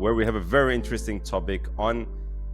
where we have a very interesting topic on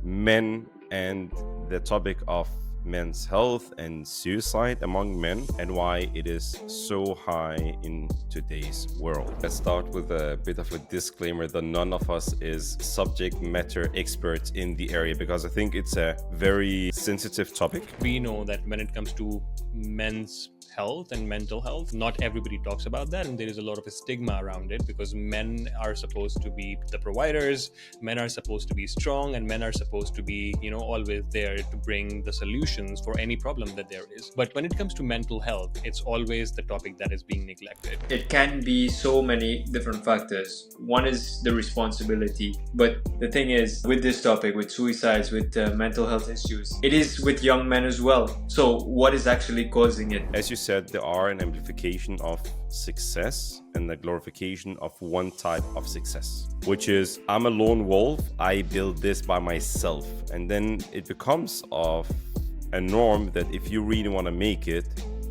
men and the topic of men's health and suicide among men and why it is so high in today's world. Let's start with a bit of a disclaimer that none of us is subject matter experts in the area because I think it's a very sensitive topic. We know that when it comes to men's health and mental health, not everybody talks about that, and there is a lot of a stigma around it because men are supposed to be the providers, men are supposed to be strong, and men are supposed to be always there to bring the solutions for any problem that there is. But when it comes to mental health, it's always the topic that is being neglected. It can be so many different factors. One is the responsibility, but the thing is with this topic, with suicides, with mental health issues, it is with young men as well. So what is actually causing it? As you said, there are an amplification of success and the glorification of one type of success, which is I'm a lone wolf, I build this by myself. And then it becomes of a norm that if you really want to make it,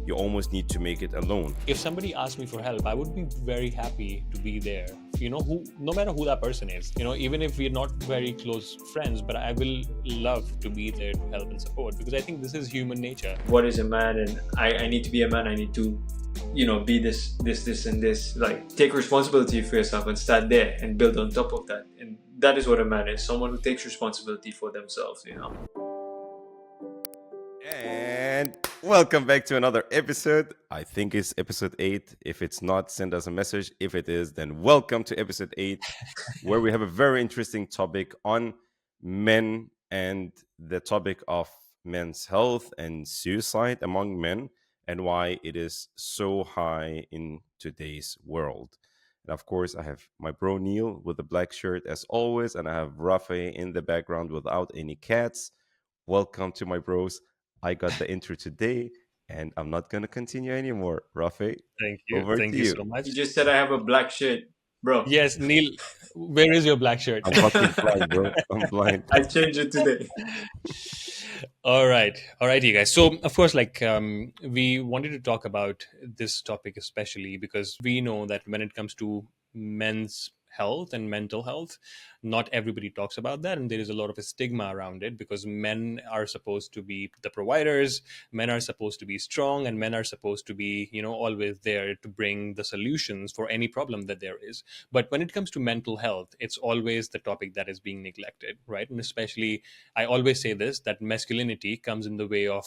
you almost need to make it alone. If somebody asked me for help, I would be very happy to be there. No matter who that person is, even if we're not very close friends, but I will love to be there to help and support because I think this is human nature. What is a man? And I need to be a man. I need to, be this, and this. Like, take responsibility for yourself and start there and build on top of that. And that is what a man is: someone who takes responsibility for themselves. And welcome back to another episode. I think it's episode 8. If it's not, send us a message. If it is, then welcome to episode 8, where we have a very interesting topic on men and the topic of men's health and suicide among men and why it is so high in today's world. And of course, I have my bro Neil with the black shirt as always, and I have Rafe in the background without any cats. Welcome to my bros. I got the intro today, and I'm not going to continue anymore. Rafe, thank you. Over Thank to you so much. You just said I have a black shirt, bro. Yes, Neil, where is your black shirt? I'm fucking blind, bro. I'm blind. I changed it today. All right, you guys. So, of course, we wanted to talk about this topic especially because we know that when it comes to men's health and mental health, not everybody talks about that, and there is a lot of a stigma around it because men are supposed to be the providers, men are supposed to be strong, and men are supposed to be always there to bring the solutions for any problem that there is. But when it comes to mental health, it's always the topic that is being neglected, right? And especially, I always say this, that masculinity comes in the way of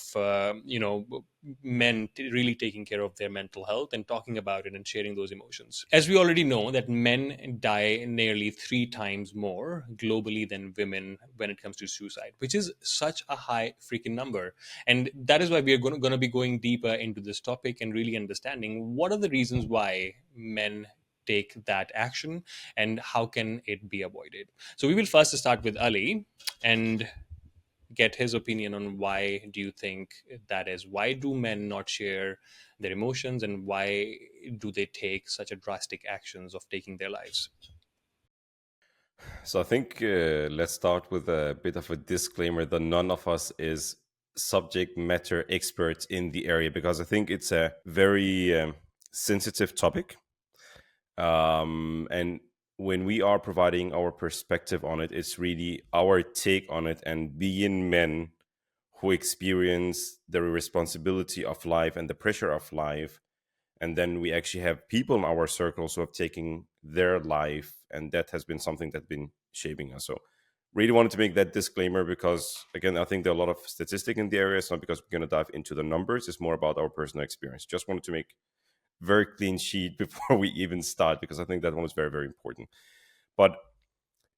men really taking care of their mental health and talking about it and sharing those emotions. As we already know that men die nearly 3 times more globally than women when it comes to suicide, which is such a high freaking number. And that is why we are going to be going deeper into this topic and really understanding what are the reasons why men take that action and how can it be avoided. So we will first start with Ali and get his opinion on why do you think that is. Why do men not share their emotions and why do they take such a drastic actions of taking their lives? So I think let's start with a bit of a disclaimer that none of us is subject matter experts in the area because I think it's a very sensitive topic. And when we are providing our perspective on it, it's really our take on it. And being men who experience the responsibility of life and the pressure of life, and then we actually have people in our circles who have taken their life, and that has been something that's been shaping us. So really wanted to make that disclaimer because, again, I think there are a lot of statistics in the area. It's not because we're going to dive into the numbers. It's more about our personal experience. Just wanted to make very clean sheet before we even start because I think that one is very, very important. But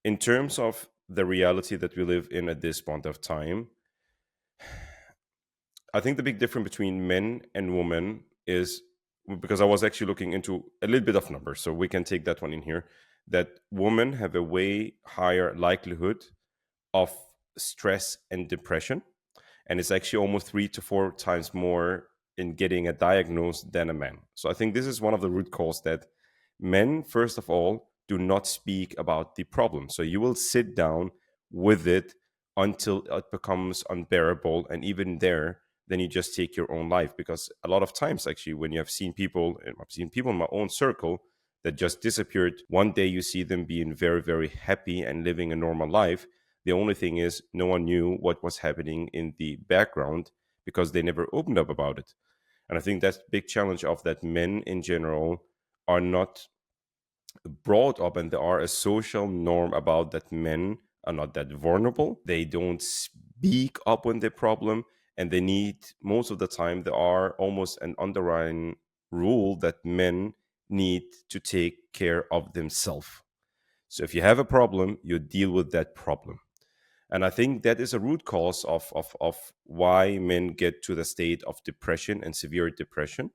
in terms of the reality that we live in at this point of time, I think the big difference between men and women is, because I was actually looking into a little bit of numbers, so we can take that one in here, that women have a way higher likelihood of stress and depression. And it's actually almost 3 to 4 times more in getting a diagnosis than a man. So I think this is one of the root causes that men, first of all, do not speak about the problem. So you will sit down with it until it becomes unbearable. And even there, then you just take your own life. Because a lot of times, actually, when you have seen people, and I've seen people in my own circle, that just disappeared. One day you see them being very, very happy and living a normal life. The only thing is, no one knew what was happening in the background because they never opened up about it. And I think that's the big challenge of that men in general are not brought up, and there are a social norm about that men are not that vulnerable. They don't speak up when they problem, and they need, most of the time there are almost an underlying rule that men need to take care of themselves. So if you have a problem, you deal with that problem. And I think that is a root cause of why men get to the state of depression and severe depression.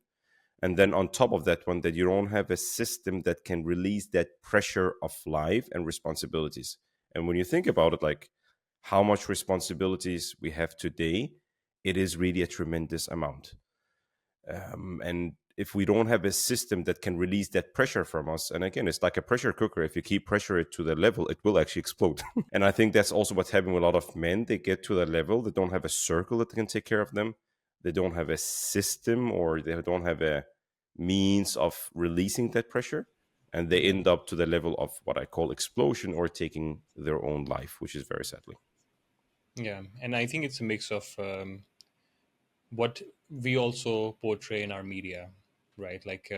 And then on top of that one, that you don't have a system that can release that pressure of life and responsibilities. And when you think about it, like how much responsibilities we have today, it is really a tremendous amount. And if we don't have a system that can release that pressure from us, and again, it's like a pressure cooker, if you keep pressure it to the level, it will actually explode. And I think that's also what's happening with a lot of men. They get to that level, they don't have a circle that can take care of them, they don't have a system, or they don't have a means of releasing that pressure, and they end up to the level of what I call explosion or taking their own life, which is very sadly. Yeah, and I think it's a mix of what we also portray in our media, right? Like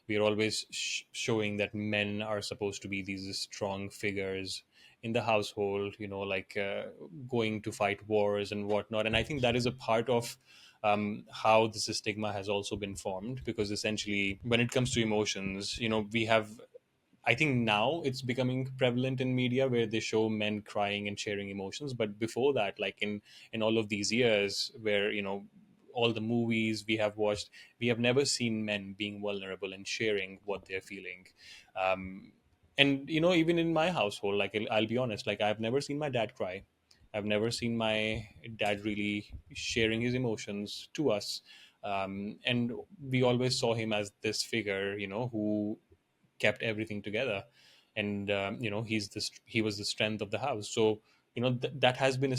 we are always showing that men are supposed to be these strong figures in the household, like going to fight wars and whatnot. And I think that is a part of how this stigma has also been formed, because essentially, when it comes to emotions, we have, I think now it's becoming prevalent in media where they show men crying and sharing emotions. But before that, like in all of these years, where all the movies we have watched, we have never seen men being vulnerable and sharing what they're feeling. Um, and even in my household, like I'll be honest, like I've never seen my dad cry. I've never seen my dad really sharing his emotions to us. And we always saw him as this figure, who kept everything together, and he was the strength of the house. So that has been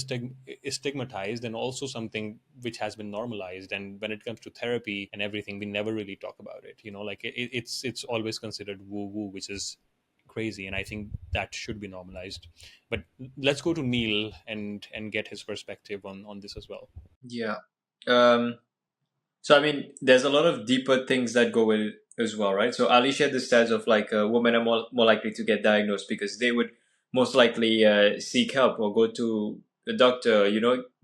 stigmatized, and also something which has been normalized. And when it comes to therapy and everything, we never really talk about it. Like it's always considered woo woo, which is crazy, and I think that should be normalized. But let's go to Neil and get his perspective on this as well. Yeah. Um, So I mean, there's a lot of deeper things that go with it as well, right? So Ali shared the stats of like women are more likely to get diagnosed because they would most likely seek help or go to a doctor,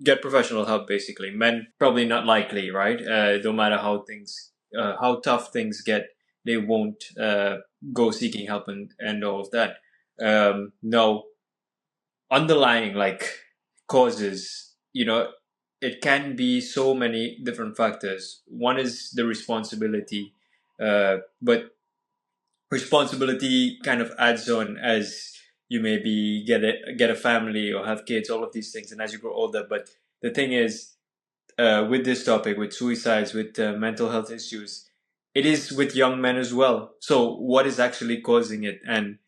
get professional help. Basically, men probably not likely, right? No matter how tough things get, they won't go seeking help and all of that. No, underlying like causes, it can be so many different factors. One is the responsibility, but responsibility kind of adds on as you maybe get a family or have kids, all of these things, and as you grow older. But the thing is, with this topic, with suicides, with mental health issues, it is with young men as well. So what is actually causing it? And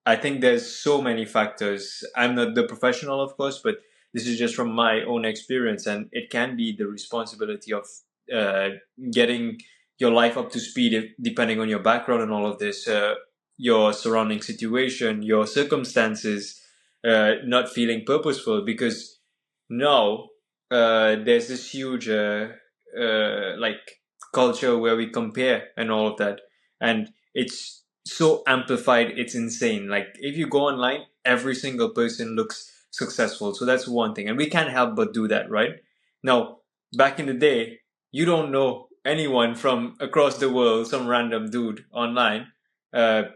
I think there's so many factors. I'm not the professional, of course, but this is just from my own experience, and it can be the responsibility of uh, getting your life up to speed, depending on your background and all of this, your surrounding situation, your circumstances, not feeling purposeful. Because now there's this huge like culture where we compare and all of that, and it's so amplified, it's insane. Like if you go online, every single person looks successful, so that's one thing, and we can't help but do that, right? Now, back in the day, you don't know anyone from across the world, some random dude online,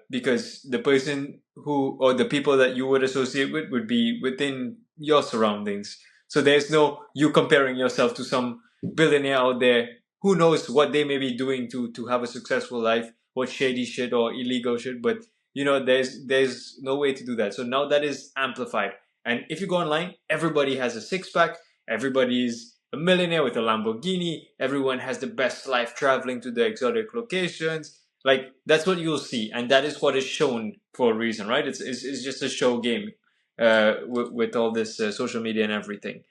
because the person who, or the people that you would associate with, would be within your surroundings. So there's no you comparing yourself to some billionaire out there. Who knows what they may be doing to have a successful life, what shady shit or illegal shit. But there's no way to do that. So now that is amplified. And if you go online, everybody has a six pack, everybody's a millionaire with a Lamborghini, everyone has the best life traveling to the exotic locations. Like that's what you'll see, and that is what is shown for a reason, right? It's just a show game with all this social media and everything.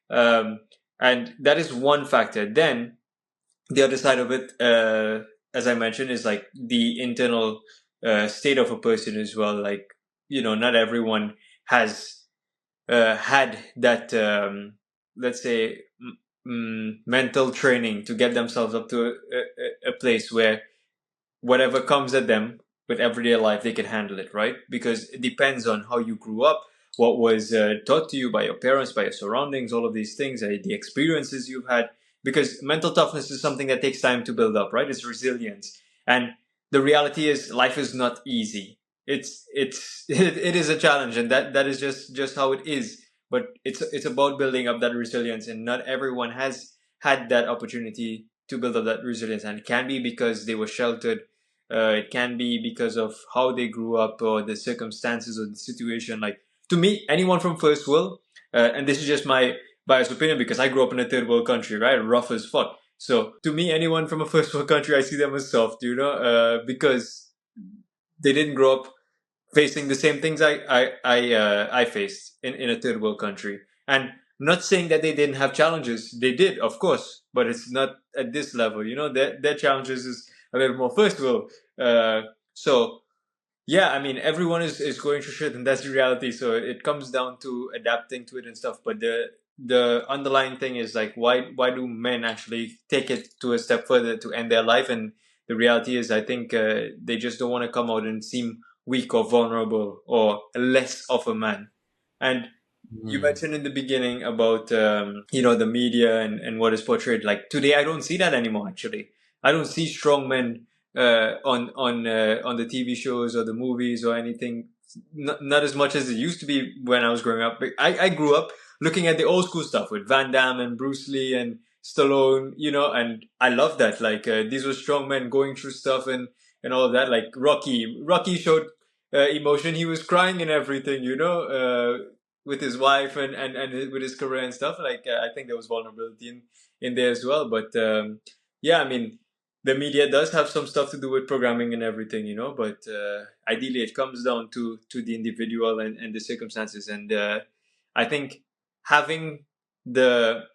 Um, and that is one factor. Then the other side of it, as I mentioned, is like the internal state of a person as well. Like, not everyone has had that, let's say, mental training to get themselves up to a place where whatever comes at them with everyday life, they can handle it, right? Because it depends on how you grew up, what was taught to you by your parents, by your surroundings, all of these things, the experiences you've had. Because mental toughness is something that takes time to build up, right? It's resilience, and the reality is life is not easy. It is a challenge, and that is just how it is. But it's about building up that resilience, and not everyone has had that opportunity to build up that resilience, and it can be because they were sheltered, it can be because of how they grew up or the circumstances or the situation. Like, to me, anyone from first world, and this is just my biased opinion because I grew up in a third world country, right? Rough as fuck. So to me, anyone from a first world country, I see them as soft, because they didn't grow up facing the same things I faced in a third world country. And not saying that they didn't have challenges. They did, of course, but it's not at this level. Their challenges is a little more first world. So yeah, I mean, everyone is going through shit, and that's the reality. So it comes down to adapting to it and stuff. But the underlying thing is like, why do men actually take it to a step further to end their life? And the reality is, I think they just don't want to come out and seem weak or vulnerable or less of a man. And you Mm. mentioned in the beginning about the media and what is portrayed. Like today, I don't see that anymore. Actually, I don't see strong men on the TV shows or the movies or anything. Not as much as it used to be when I was growing up. But I grew up looking at the old school stuff with Van Damme and Bruce Lee and Stallone, and I love that. Like these were strong men going through stuff and all of that. Like Rocky showed emotion. He was crying and everything, with his wife and with his career and stuff. Like I think there was vulnerability in there as well. But yeah, I mean, the media does have some stuff to do with programming and everything, but ideally it comes down to the individual and the circumstances. And I think having the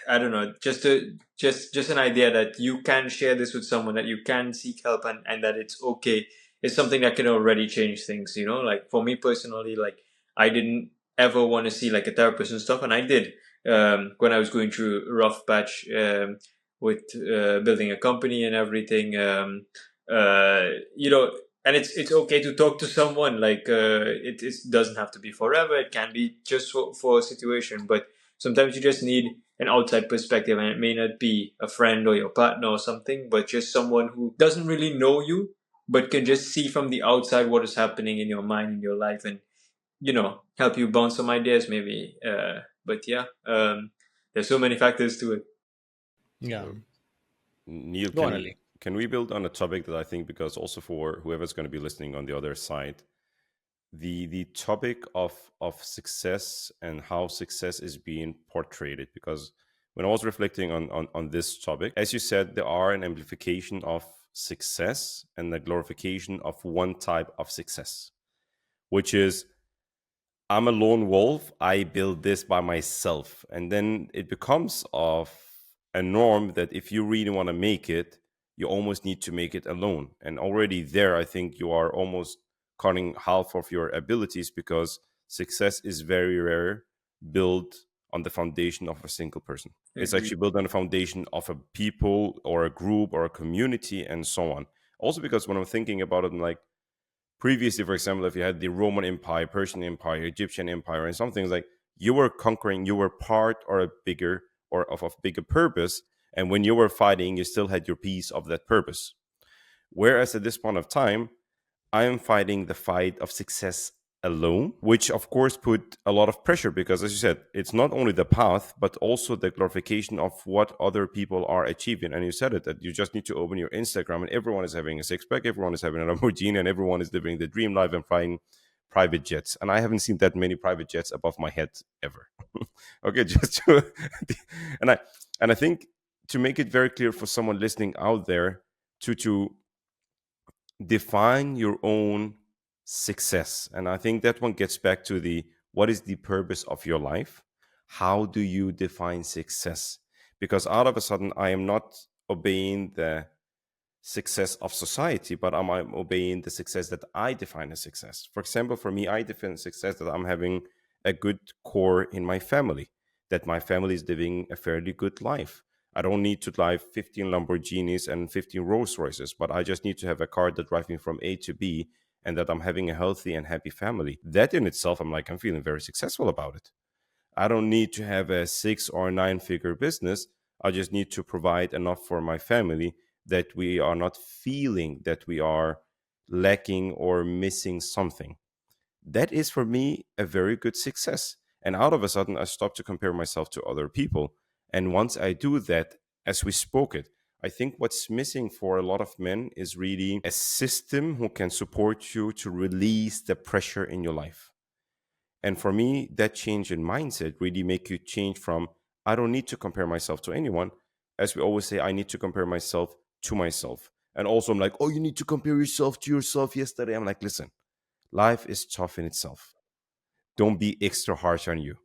I don't know, just an idea that you can share this with someone, that you can seek help, and that it's okay, is something that can already change things. Like for me personally, like I didn't ever want to see like a therapist and stuff, and I did when I was going through a rough patch with building a company and everything. Uh, you know, and it's okay to talk to someone. Like it doesn't have to be forever. It can be just for a situation, but sometimes you just need an outside perspective, and it may not be a friend or your partner or something, but just someone who doesn't really know you but can just see from the outside what is happening in your mind, in your life, and help you bounce some ideas maybe. But yeah, there's so many factors to it. Yeah. So, Neil, Go on, can Ali. can we build on a topic that I think, because also for whoever's going to be listening on the other side, the topic of success and how success is being portrayed. Because when I was reflecting on this topic, as you said, there are an amplification of success and the glorification of one type of success, which is I'm a lone wolf. I build this by myself. And then it becomes of a norm that if you really want to make it, you almost need to make it alone. And already there, I think you are almost cutting half of your abilities, because success is very rare built on the foundation of a single person. It's Agreed. actually built on the foundation of a people or a group or a community and so on. Also, because when I'm thinking about it, I'm like, previously, for example, if you had the Roman Empire, Persian Empire, Egyptian Empire, and some things, like you were conquering, you were part or a bigger or of a bigger purpose, and when you were fighting, you still had your piece of that purpose. Whereas at this point of time, I am fighting the fight of success alone, which of course put a lot of pressure, because as you said, it's not only the path, but also the glorification of what other people are achieving. And you said it, that you just need to open your Instagram and everyone is having a six pack, everyone is having a Lamborghini, and everyone is living the dream life and flying private jets. And I haven't seen that many private jets above my head ever. Okay, just to, and I and I think, to make it very clear for someone listening out there, to define your own success. And I think that one gets back to the what is the purpose of your life? How do you define success? Because out of a sudden, I am not obeying the success of society, but I'm obeying the success that I define as success. For example, for me, I define success that I'm having a good core in my family, that my family is living a fairly good life. I don't need to drive 15 Lamborghinis and 15 Rolls Royces, but I just need to have a car that drives me from A to B, and that I'm having a healthy and happy family. That in itself, I'm feeling very successful about it. I don't need to have a 6 or 9 figure business. I just need to provide enough for my family that we are not feeling that we are lacking or missing something. That is for me a very good success. And out of a sudden, I stop to compare myself to other people. And once I do that, as we spoke it, I think what's missing for a lot of men is really a system who can support you to release the pressure in your life. And for me, that change in mindset really make you change from I don't need to compare myself to anyone. As we always say, I need to compare myself to myself. And also I'm like, oh, you need to compare yourself to yourself yesterday. I'm like, listen, life is tough in itself. Don't be extra harsh on you,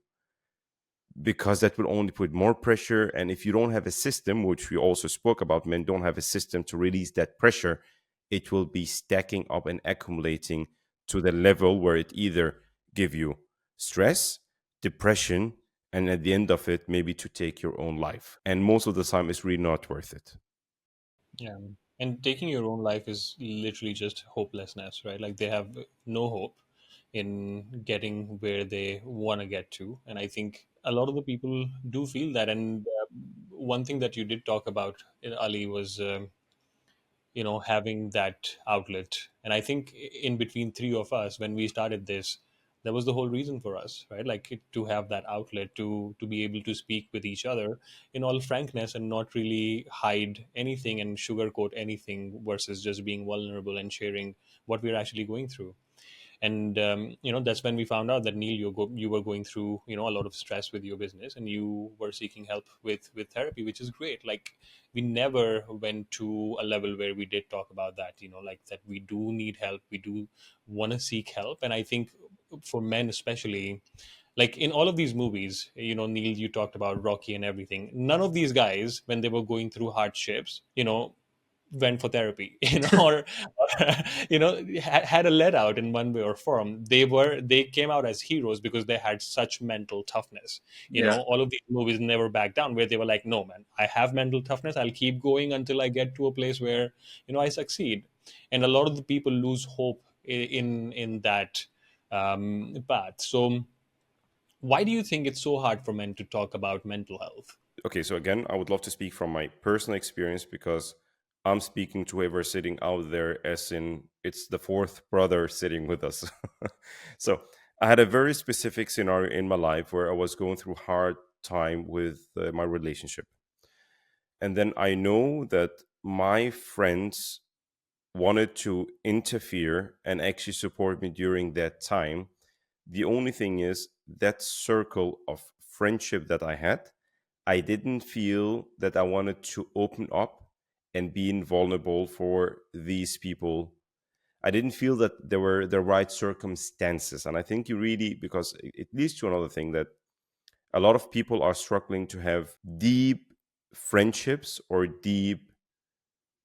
because that will only put more pressure. And if you don't have a system, which we also spoke about, men don't have a system to release that pressure, it will be stacking up and accumulating to the level where it either give you stress, depression, and at the end of it, maybe to take your own life. And most of the time, it's really not worth it. Yeah. And taking your own life is literally just hopelessness, right? Like they have no hope in getting where they want to get to. And I think a lot of the people do feel that. And one thing that you did talk about, Ali, was having that outlet. And I think in between three of us, when we started this, that was the whole reason for us, right? Like to have that outlet, to be able to speak with each other in all frankness and not really hide anything and sugarcoat anything, versus just being vulnerable and sharing what we're actually going through. And that's when we found out that, Neil, you were going through a lot of stress with your business, and you were seeking help with therapy, which is great. Like we never went to a level where we did talk about that, like that we do need help, we do want to seek help. And I think for men especially, like in all of these movies, Neil, you talked about Rocky and everything, none of these guys, when they were going through hardships, went for therapy, or had a let out in one way or form. They came out as heroes because they had such mental toughness. Yeah. All of these movies never back down, where they were like, no man, I have mental toughness, I'll keep going until I get to a place where I succeed. And a lot of the people lose hope in that path. So why do you think it's so hard for men to talk about mental health? Okay, so again, I would love to speak from my personal experience, because I'm speaking to whoever sitting out there, as in it's the fourth brother sitting with us. So I had a very specific scenario in my life where I was going through hard time with my relationship. And then I know that my friends wanted to interfere and actually support me during that time. The only thing is that circle of friendship that I had, I didn't feel that I wanted to open up and being vulnerable for these people. I didn't feel that there were the right circumstances. And I think you really, because it leads to another thing, that a lot of people are struggling to have deep friendships or deep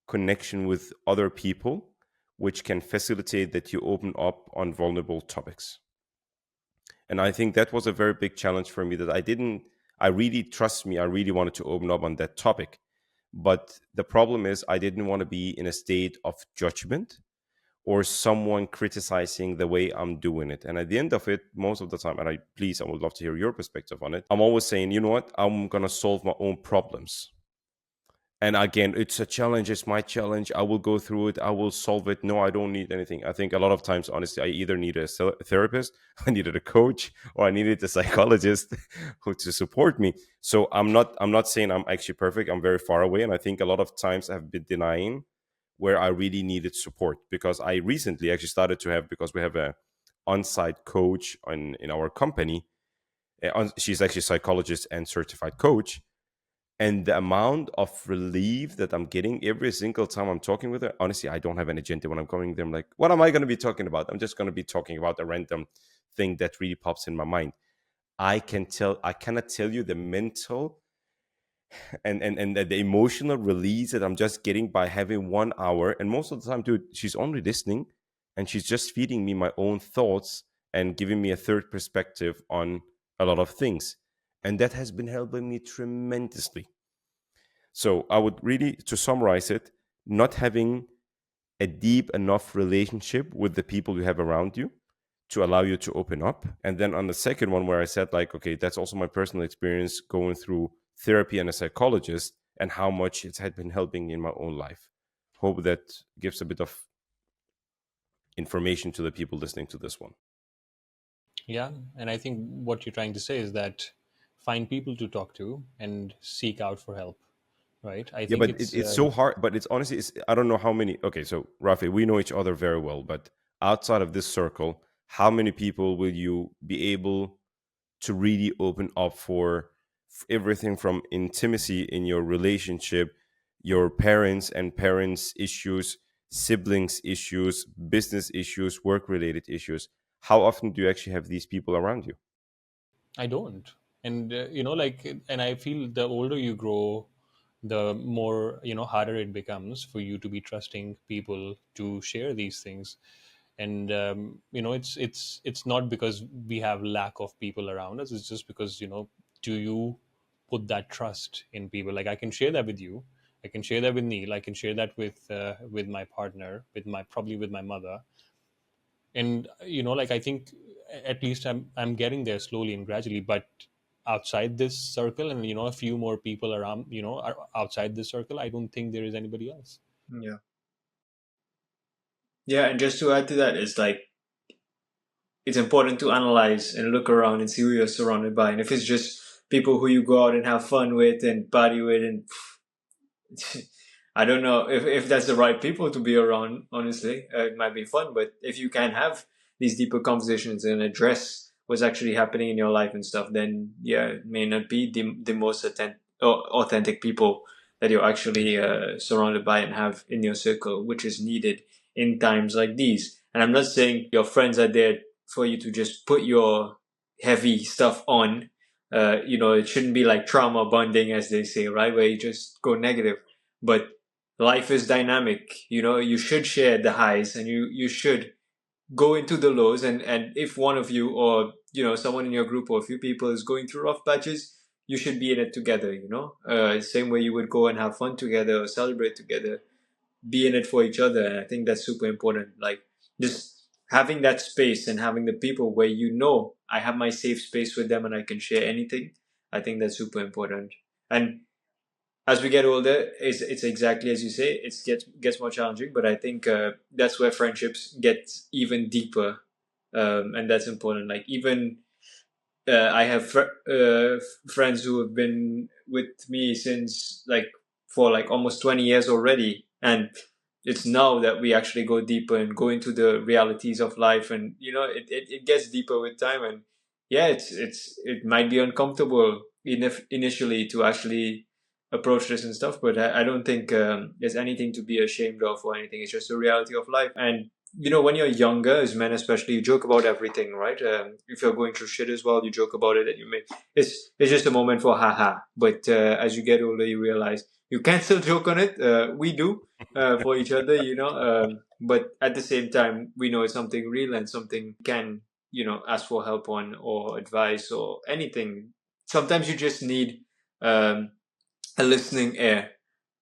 connection with other people, which can facilitate that you open up on vulnerable topics. And I think that was a very big challenge for me, that I really, trust me, I really wanted to open up on that topic. But the problem is, I didn't want to be in a state of judgment or someone criticizing the way I'm doing it. And at the end of it, most of the time, and I would love to hear your perspective on it. I'm always saying, you know what, I'm going to solve my own problems. And again, it's a challenge, it's my challenge, I will go through it, I will solve it. No, I don't need anything. I think a lot of times, honestly, I either need a therapist, I needed a coach, or I needed a psychologist who to support me. So I'm not saying I'm actually perfect, I'm very far away. And I think a lot of times I've been denying where I really needed support, because I recently actually started to have, because we have a on-site coach in our company. She's actually a psychologist and certified coach, and the amount of relief that I'm getting every single time I'm talking with her, honestly, I don't have an agenda when I'm going there. I'm like, what am I going to be talking about? I'm just going to be talking about a random thing that really pops in my mind. I cannot tell you the mental and the emotional release that I'm just getting by having 1 hour. And most of the time, dude, she's only listening, and she's just feeding me my own thoughts and giving me a third perspective on a lot of things. And that has been helping me tremendously. So I would really, to summarize it, not having a deep enough relationship with the people you have around you to allow you to open up. And then on the second one, where I said, like, okay, that's also my personal experience going through therapy and a psychologist, and how much it had been helping in my own life. Hope that gives a bit of information to the people listening to this one. Yeah, and I think what you're trying to say is that find people to talk to and seek out for help, right? I Yeah, think but it's it's so hard. But it's honestly, it's, I don't know how many. Okay, so Rafi, we know each other very well, but outside of this circle, how many people will you be able to really open up for everything from intimacy in your relationship, your parents and parents issues, siblings issues, business issues, work related issues? How often do you actually have these people around you? I don't. And like, and I feel the older you grow, the more, harder it becomes for you to be trusting people to share these things. And it's not because we have lack of people around us. It's just because, do you put that trust in people? Like, I can share that with you. I can share that with Neil. I can share that with my partner, probably with my mother. And like, I think at least I'm getting there slowly and gradually. But outside this circle, and a few more people around, are outside this circle, I don't think there is anybody else. Yeah. Yeah, and just to add to that, it's like it's important to analyze and look around and see who you're surrounded by. And if it's just people who you go out and have fun with and party with, and I don't know if that's the right people to be around, honestly. It might be fun, but if you can have these deeper conversations and address what's actually happening in your life and stuff, then yeah, it may not be the most authentic people that you're actually surrounded by and have in your circle, which is needed in times like these. And I'm not saying your friends are there for you to just put your heavy stuff on. It shouldn't be like trauma bonding, as they say, right? Where you just go negative. But life is dynamic. You should share the highs, and you should go into the lows. And if one of you, or someone in your group, or a few people is going through rough patches, you should be in it together. Same way you would go and have fun together or celebrate together, be in it for each other. And I think that's super important. Like, just having that space and having the people where I have my safe space with them and I can share anything. I think that's super important. And as we get older, it's exactly as you say. It gets more challenging, but I think that's where friendships get even deeper, and that's important. Like, even I have friends who have been with me since, like, for like almost 20 years already, and it's now that we actually go deeper and go into the realities of life. And it gets deeper with time. And yeah, it might be uncomfortable initially to actually approach this and stuff, but I don't think there's anything to be ashamed of or anything. It's just the reality of life. And when you're younger, as men especially, you joke about everything, right? If you're going through shit as well, you joke about it, and it's just a moment for haha. But as you get older, you realize you can still joke on it. We do for each other, but at the same time, we know it's something real and something can ask for help on, or advice or anything. Sometimes you just need um, a listening ear,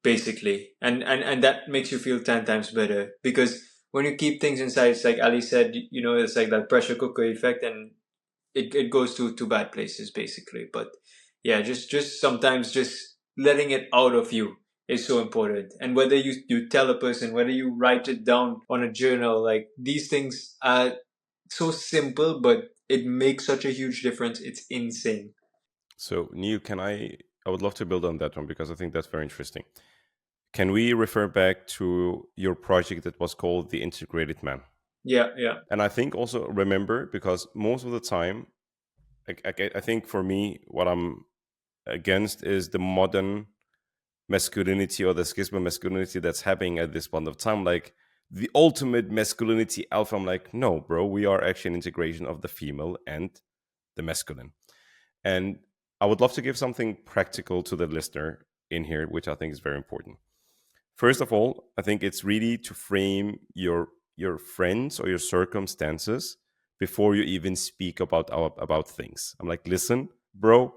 basically. And that makes you feel 10 times better, because when you keep things inside, it's like Ali said, it's like that pressure cooker effect, and it goes to bad places, basically. But yeah, just sometimes just letting it out of you is so important. And whether you tell a person, whether you write it down on a journal, like, these things are so simple, but it makes such a huge difference. It's insane. So, Neil, I would love to build on that one because I think that's very interesting. Can we refer back to your project that was called The Integrated Man? Yeah, yeah. And I think also remember, because most of the time, I think for me, what I'm against is the modern masculinity or the schisma masculinity that's happening at this point of time. Like the ultimate masculinity alpha. I'm like, no, bro, we are actually an integration of the female and the masculine. And I would love to give something practical to the listener in here, which I think is very important. First of all, I think it's really to frame your friends or your circumstances before you even speak about things. I'm like, listen, bro,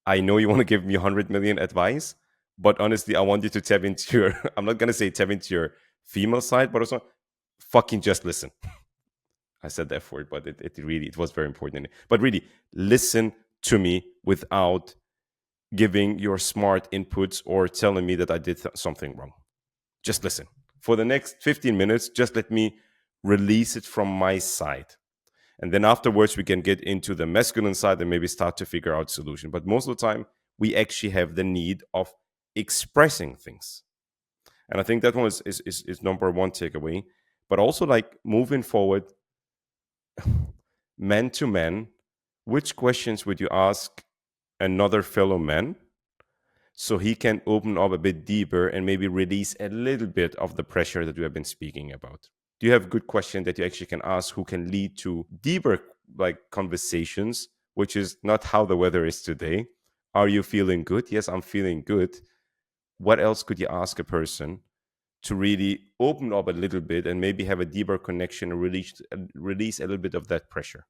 I know you want to give me 100 million advice, but honestly, I want you to tap into your, I'm not going to say tap into your female side, but also fucking just listen. I said the F word, but it was very important. But really, listen to me without giving your smart inputs or telling me that I did something wrong. Just listen. For the next 15 minutes, just let me release it from my side. And then afterwards, we can get into the masculine side and maybe start to figure out solution. But most of the time, we actually have the need of expressing things. And I think that one is number one takeaway. But also, like moving forward, man to man, which questions would you ask another fellow man so he can open up a bit deeper and maybe release a little bit of the pressure that we have been speaking about? Do you have a good question that you actually can ask who can lead to deeper like conversations, which is not how the weather is today? Are you feeling good? Yes, I'm feeling good. What else could you ask a person to really open up a little bit and maybe have a deeper connection and release a little bit of that pressure?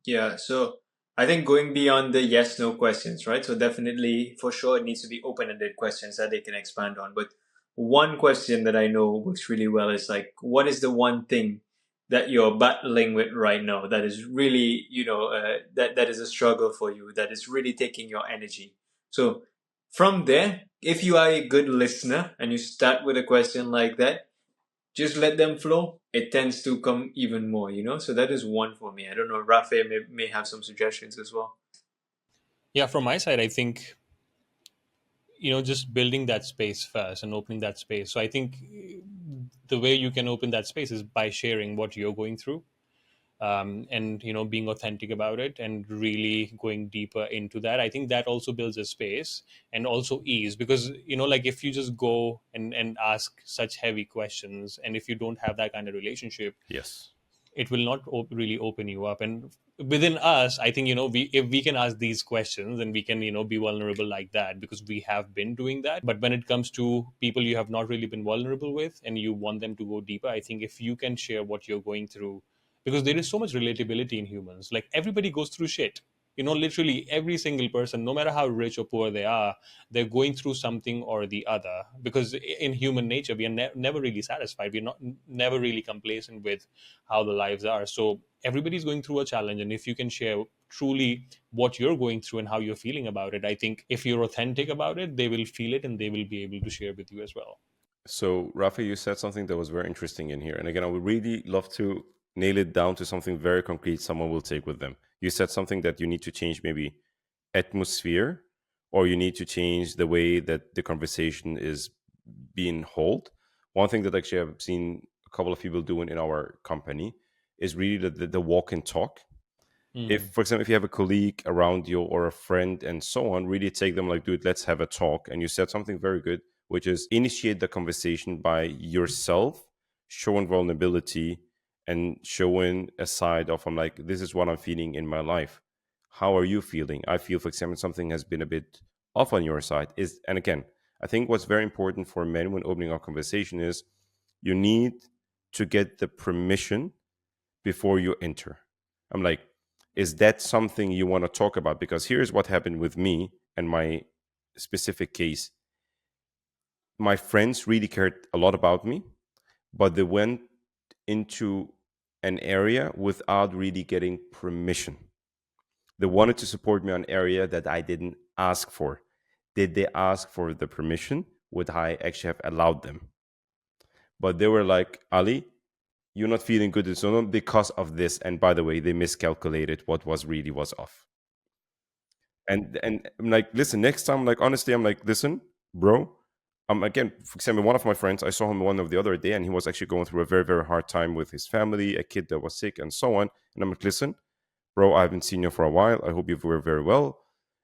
Yeah, so I think going beyond the yes no questions, right? So definitely for sure it needs to be open ended questions that they can expand on. But one question that I know works really well is like, what is the one thing that you're battling with right now that is really, that is a struggle for you, that is really taking your energy? So from there, if you are a good listener and you start with a question like that, just let them flow, it tends to come even more, So that is one for me. I don't know, Rafe may have some suggestions as well. Yeah, from my side, I think, just building that space first and opening that space. So I think the way you can open that space is by sharing what you're going through, and being authentic about it and really going deeper into that. I think that also builds a space and also ease, because like if you just go and ask such heavy questions, and if you don't have that kind of relationship, Yes. it will not really open you up. And within us, I think, we if we can ask these questions, and we can be vulnerable like that, because we have been doing that. But when it comes to people you have not really been vulnerable with, and you want them to go deeper, I think if you can share what you're going through, because there is so much relatability in humans. Like, everybody goes through shit. Literally every single person, no matter how rich or poor they are, they're going through something or the other. Because in human nature, we are never really satisfied. We're not never really complacent with how the lives are. So everybody's going through a challenge, and if you can share truly what you're going through and how you're feeling about it, I think if you're authentic about it, they will feel it, and they will be able to share with you as well. So, Rafa, you said something that was very interesting in here. And again, I would really love to nail it down to something very concrete someone will take with them. You said something that you need to change maybe atmosphere, or you need to change the way that the conversation is being held. One thing that actually I've seen a couple of people doing in our company is really the walk and talk. If, Mm. for example, if you have a colleague around you or a friend and so on, really take them like, dude, let's have a talk. And you said something very good, which is initiate the conversation by yourself showing vulnerability and showing a side of, I'm like, this is what I'm feeling in my life. How are you feeling? I feel, for example, something has been a bit off on your side. Is, and again, I think what's very important for men when opening our conversation is you need to get the permission before you enter. I'm like, is that something you want to talk about? Because here's what happened with me and my specific case. My friends really cared a lot about me, but they went into an area without really getting permission. They wanted to support me on an area that I didn't ask for. Did they ask for the permission? Would I actually have allowed them? But they were like, Ali, you're not feeling good. It's not because of this. And by the way, they miscalculated what was really was off. And I'm like, listen, next time, like honestly, I'm like, listen, bro. Again, for example, one of my friends, I saw him one of the other day, and he was actually going through a very, very hard time with his family, a kid that was sick, and so on. And I'm like, listen, bro, I haven't seen you for a while. I hope you were very well.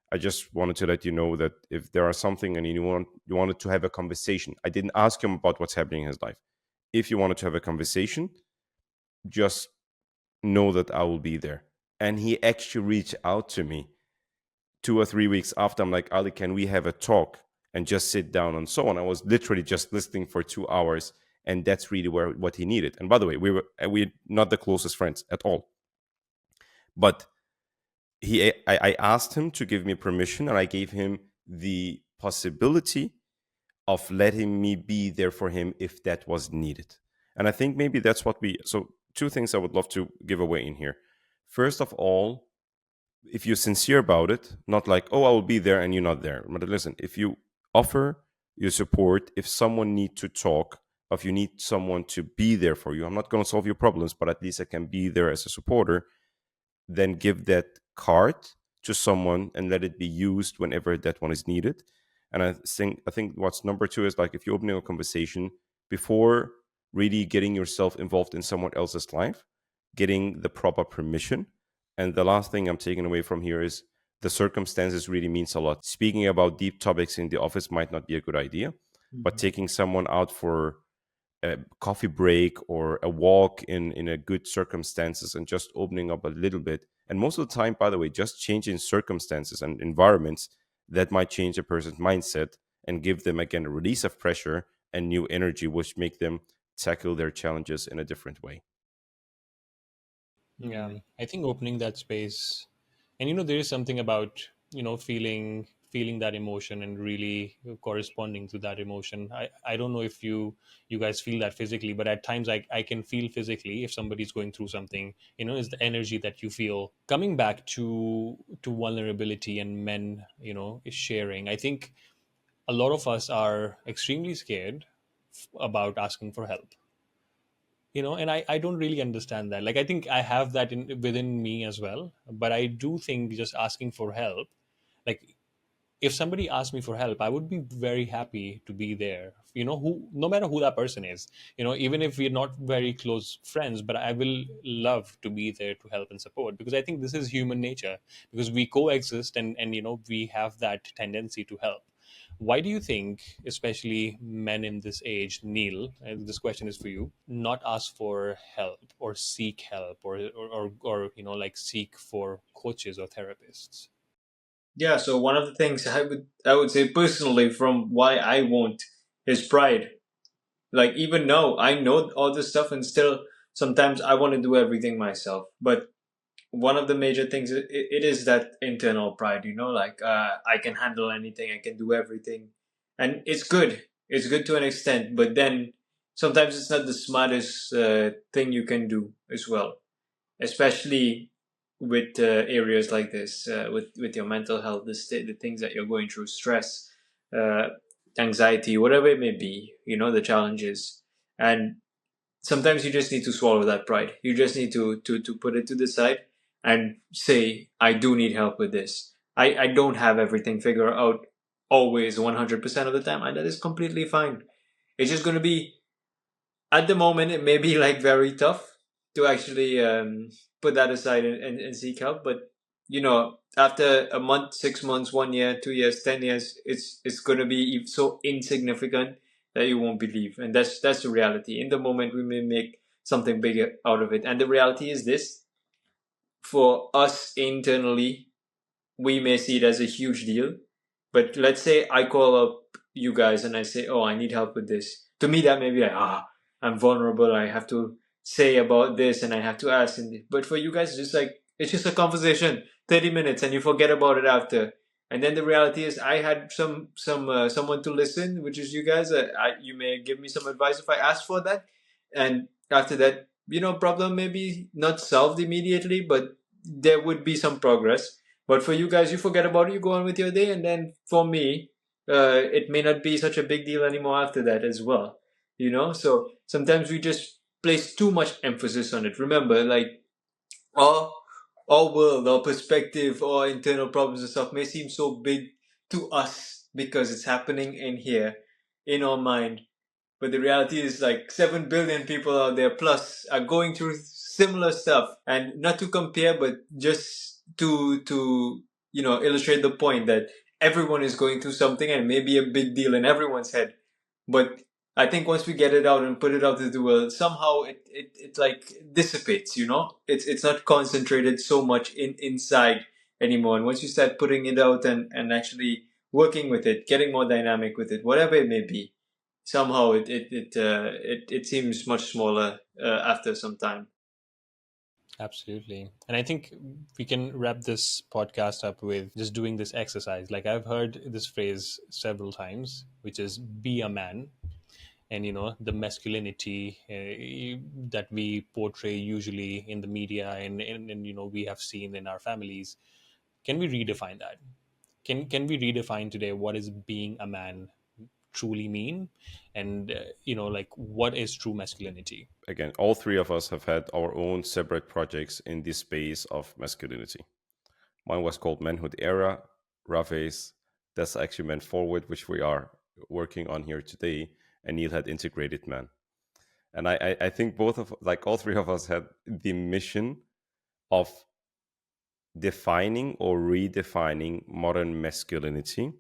I just wanted to let you know that if there are something and you wanted to have a conversation, I didn't ask him about what's happening in his life. If you wanted to have a conversation, just know that I will be there. And he actually reached out to me 2 or 3 weeks after, I'm like, Ali, can we have a talk and just sit down and so on? I was literally just listening for 2 hours, and that's really what he needed. And by the way, we're not the closest friends at all, but I asked him to give me permission, and I gave him the possibility of letting me be there for him if that was needed. And I think maybe that's what we. So two things I would love to give away in here. First of all, if you're sincere about it, not like, oh, I will be there and you're not there. But listen, if you offer your support, if someone need to talk, if you need someone to be there for you, I'm not going to solve your problems, but at least I can be there as a supporter, then give that card to someone and let it be used whenever that one is needed. And I think what's number two is like, if you're opening a conversation, before really getting yourself involved in someone else's life, getting the proper permission. And the last thing I'm taking away from here is the circumstances really means a lot. Speaking about deep topics in the office might not be a good idea, but taking someone out for a coffee break or a walk in a good circumstances and just opening up a little bit, and most of the time, by the way, just changing circumstances and environments, that might change a person's mindset and give them again a release of pressure and new energy, which make them tackle their challenges in a different way. Yeah, I think opening that space, and there is something about feeling that emotion and really corresponding to that emotion. I don't know if you guys feel that physically, but at times I can feel physically if somebody's going through something. Is the energy that you feel. Coming back to vulnerability and men, is sharing. I think a lot of us are extremely scared about asking for help, and I don't really understand that. Like, I think I have that within me as well, but I do think just asking for help, like, if somebody asked me for help, I would be very happy to be there, who no matter who that person is, even if we're not very close friends, but I will love to be there to help and support, because I think this is human nature, because we coexist, and we have that tendency to help. Why do you think, especially men in this age, Neil, and this question is for you, not ask for help or seek help, or like seek for coaches or therapists? Yeah, so one of the things I would say personally from why I won't is pride. Like, even though I know all this stuff, and still sometimes I want to do everything myself. But one of the major things, it is that internal pride. Like, I can handle anything, I can do everything, and it's good. It's good to an extent, but then sometimes it's not the smartest thing you can do as well, especially with areas like this, with your mental health, the things that you're going through, stress, uh, anxiety, whatever it may be, the challenges. And sometimes you just need to swallow that pride. You just need to put it to the side and say, I do need help with this. I don't have everything figured out always 100% of the time, and that is completely fine. It's just going to be, at the moment, it may be like very tough to actually put that aside and seek help. But after a month, 6 months, 1 year, 2 years, 10 years, it's going to be so insignificant that you won't believe. And that's the reality. In the moment, we may make something bigger out of it. And the reality is this: for us internally, we may see it as a huge deal. But let's say I call up you guys and I say, oh, I need help with this. To me, that may be like, I'm vulnerable. I have to say about this and I have to ask. But for you guys, it's just a conversation, 30 minutes, and you forget about it after. And then the reality is, I had someone to listen, which is you guys. You may give me some advice if I ask for that. And after that, problem may be not solved immediately, but there would be some progress. But for you guys, you forget about it, you go on with your day, and then for me, it may not be such a big deal anymore after that as well. So sometimes we just place too much emphasis on it. Remember, like, our our world, our perspective, our internal problems and stuff may seem so big to us because it's happening in here, in our mind. But the reality is, like, 7 billion people out there plus are going through similar stuff. And not to compare, but just to illustrate the point that everyone is going through something, and it may be a big deal in everyone's head. But I think once we get it out and put it out to the world, somehow it like dissipates. It's not concentrated so much inside, anymore. And once you start putting it out and actually working with it, getting more dynamic with it, whatever it may be, somehow it seems much smaller after some time. Absolutely. And I think we can wrap this podcast up with just doing this exercise. Like, I've heard this phrase several times, which is be a man. And, the masculinity that we portray usually in the media and we have seen in our families. Can we redefine that? Can we redefine today what is being a man truly mean? And, like, what is true masculinity? Again, all three of us have had our own separate projects in this space of masculinity. Mine was called Manhood Era. Rafe's, that's actually meant forward, which we are working on here today. And Neil had integrated man. And I think both of, like all three of us, had the mission of defining or redefining modern masculinity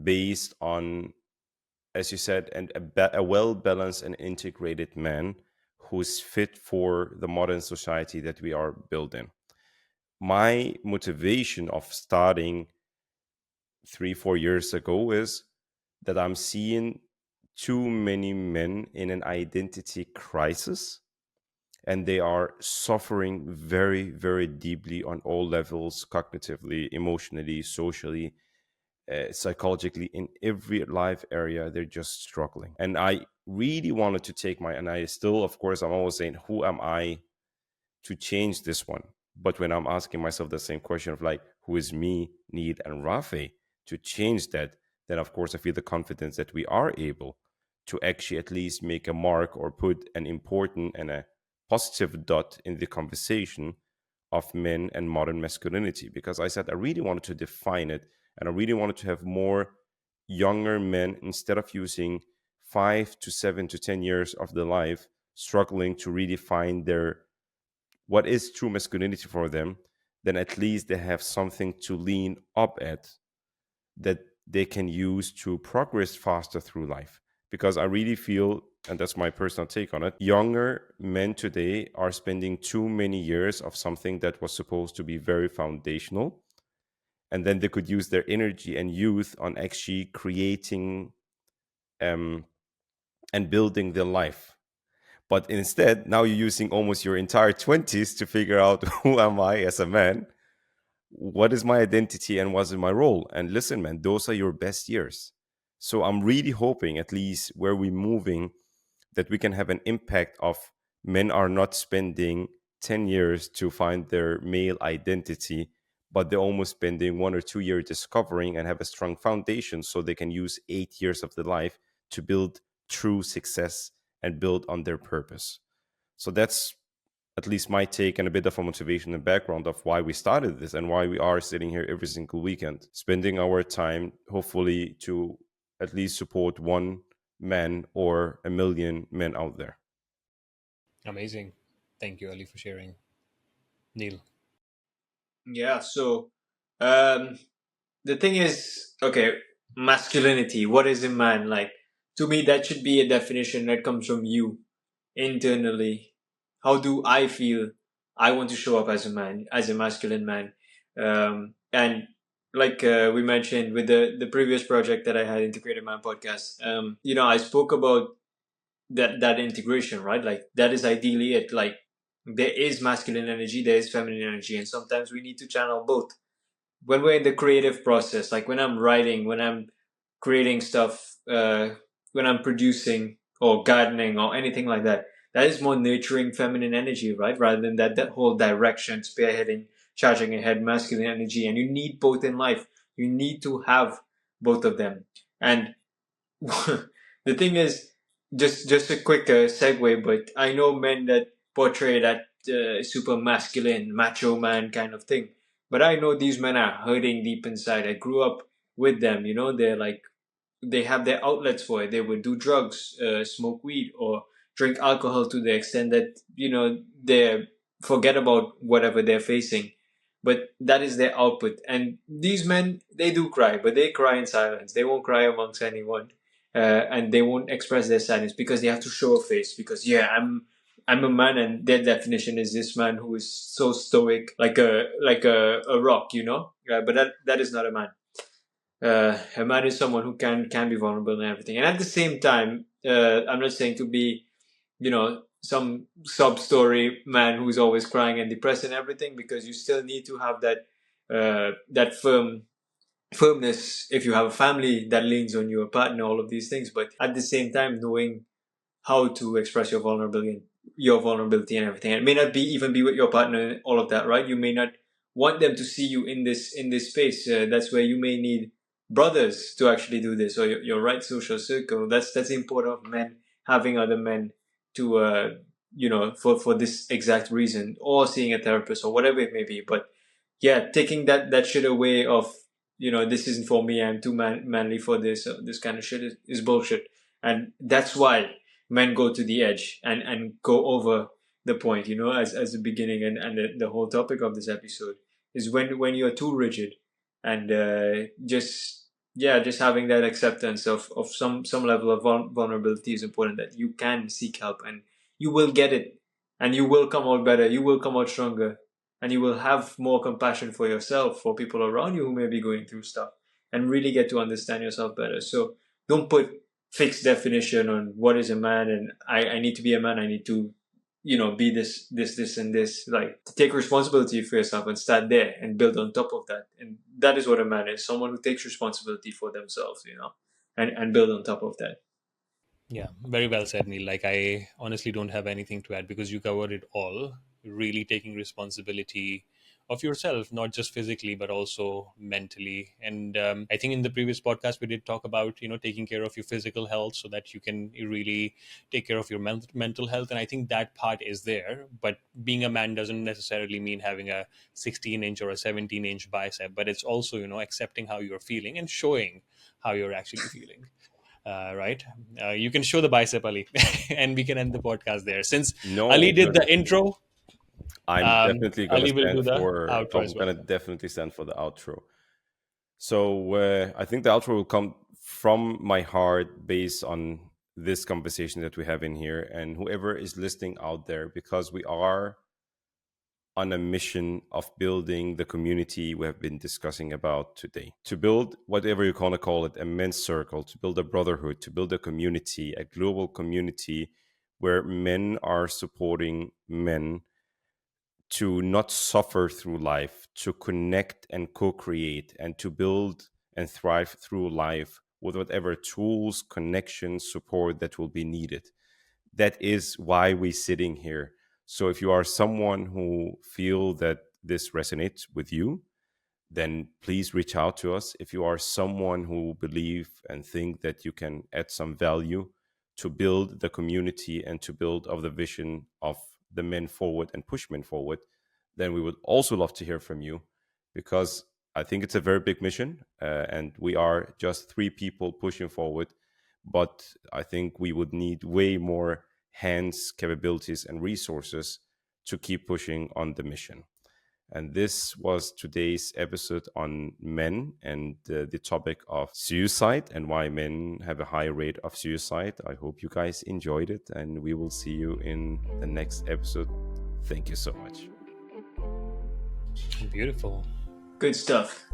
based on, as you said, a well balanced and integrated man who's fit for the modern society that we are building. My motivation of starting 3-4 years ago is that I'm seeing too many men in an identity crisis, and they are suffering very, very deeply on all levels, cognitively, emotionally, socially, psychologically, in every life area. They're just struggling. And I really wanted to take and I still, of course, I'm always saying, who am I to change this one? But when I'm asking myself the same question of like, who is me, Need, and Rafe to change that, then of course I feel the confidence that we are able to actually at least make a mark or put an important and a positive dot in the conversation of men and modern masculinity. Because I said I really wanted to define it, and I really wanted to have more younger men, instead of using 5 to 7 to 10 years of their life struggling to redefine their what is true masculinity for them, then at least they have something to lean up at that they can use to progress faster through life. Because I really feel, and that's my personal take on it, younger men today are spending too many years of something that was supposed to be very foundational. And then they could use their energy and youth on actually creating and building their life. But instead, now you're using almost your entire 20s to figure out who am I as a man, what is my identity, and what is my role. And listen, man, those are your best years. So I'm really hoping, at least where we're moving, that we can have an impact of men are not spending 10 years to find their male identity, but they're almost spending 1 or 2 years discovering and have a strong foundation so they can use 8 years of their life to build true success and build on their purpose. So that's at least my take and a bit of a motivation and background of why we started this and why we are sitting here every single weekend, spending our time, hopefully, to at least support one man or a million men out there. Amazing. Thank you, Ali, for sharing. Neil. Yeah. So the thing is, okay, masculinity. What is a man? Like, to me, that should be a definition that comes from you internally. How do I feel? I want to show up as a man, as a masculine man. And like we mentioned with the previous project that I had, Integrated Man podcast, I spoke about that integration, right? Like, that is ideally it. Like, there is masculine energy, there is feminine energy, and sometimes we need to channel both when we're in the creative process, like when I'm writing, when I'm creating stuff, when I'm producing or gardening or anything like that, that is more nurturing feminine energy, right? Rather than that whole direction, spearheading, charging ahead, masculine energy. And you need both in life. You need to have both of them. And the thing is, just a quick segue, but I know men that portray that super masculine, macho man kind of thing. But I know these men are hurting deep inside. I grew up with them, they're like, they have their outlets for it. They would do drugs, smoke weed, or drink alcohol to the extent that, they forget about whatever they're facing. But that is their output. And these men, they do cry, but they cry in silence. They won't cry amongst anyone. And they won't express their sadness because they have to show a face. Because, yeah, I'm a man, and their definition is this man who is so stoic, like a rock, you know. But that is not a man. A man is someone who can be vulnerable and everything. And at the same time, I'm not saying to be, some sub story man who's always crying and depressed and everything, because you still need to have that firmness if you have a family that leans on you, a partner, all of these things. But at the same time, knowing how to express your vulnerability and everything. And it may not be even be with your partner, all of that, right? You may not want them to see you in this space. That's where you may need brothers to actually do this, or your right social circle. That's important of men having other men to for this exact reason, or seeing a therapist or whatever it may be. But yeah, taking that shit away of, this isn't for me, I'm too manly for this. This kind of shit is bullshit. And that's why men go to the edge and go over the point, as the beginning, and the whole topic of this episode is when you're too rigid, and just having that acceptance of some level of vulnerability is important, that you can seek help, and you will get it, and you will come out better, you will come out stronger, and you will have more compassion for yourself, for people around you who may be going through stuff, and really get to understand yourself better. So don't put fixed definition on what is a man, and I need to be a man, I need to be this and this. Like, to take responsibility for yourself and start there and build on top of that. And that is what a man is, someone who takes responsibility for themselves, and build on top of that. Yeah, very well said, Neil. Like, I honestly don't have anything to add because you covered it all. Really taking responsibility of yourself, not just physically, but also mentally. And I think in the previous podcast, we did talk about, taking care of your physical health so that you can really take care of your mental health. And I think that part is there. But being a man doesn't necessarily mean having a 16-inch or a 17-inch bicep, but it's also, accepting how you're feeling and showing how you're actually feeling. Right? You can show the bicep, Ali, and we can end the podcast there. Since Ali No, did the intro, I'm definitely gonna Ali will stand do the for. outro I'm as well. gonna definitely stand for the outro. So I think the outro will come from my heart, based on this conversation that we have in here, and whoever is listening out there, because we are on a mission of building the community we have been discussing about today. To build whatever you want to call it, a men's circle, to build a brotherhood, to build a community, a global community where men are supporting men to not suffer through life, to connect and co create, and to build and thrive through life with whatever tools, connections, support that will be needed. That is why we're sitting here. So if you are someone who feel that this resonates with you, then please reach out to us. If you are someone who believe and think that you can add some value to build the community and to build of the vision of the men forward and push men forward, then we would also love to hear from you, because I think it's a very big mission, and we are just 3 people pushing forward. But I think we would need way more hands, capabilities, and resources to keep pushing on the mission. And this was today's episode on men and the topic of suicide and why men have a high rate of suicide. I hope you guys enjoyed it, and we will see you in the next episode. Thank you so much. Beautiful. Good stuff.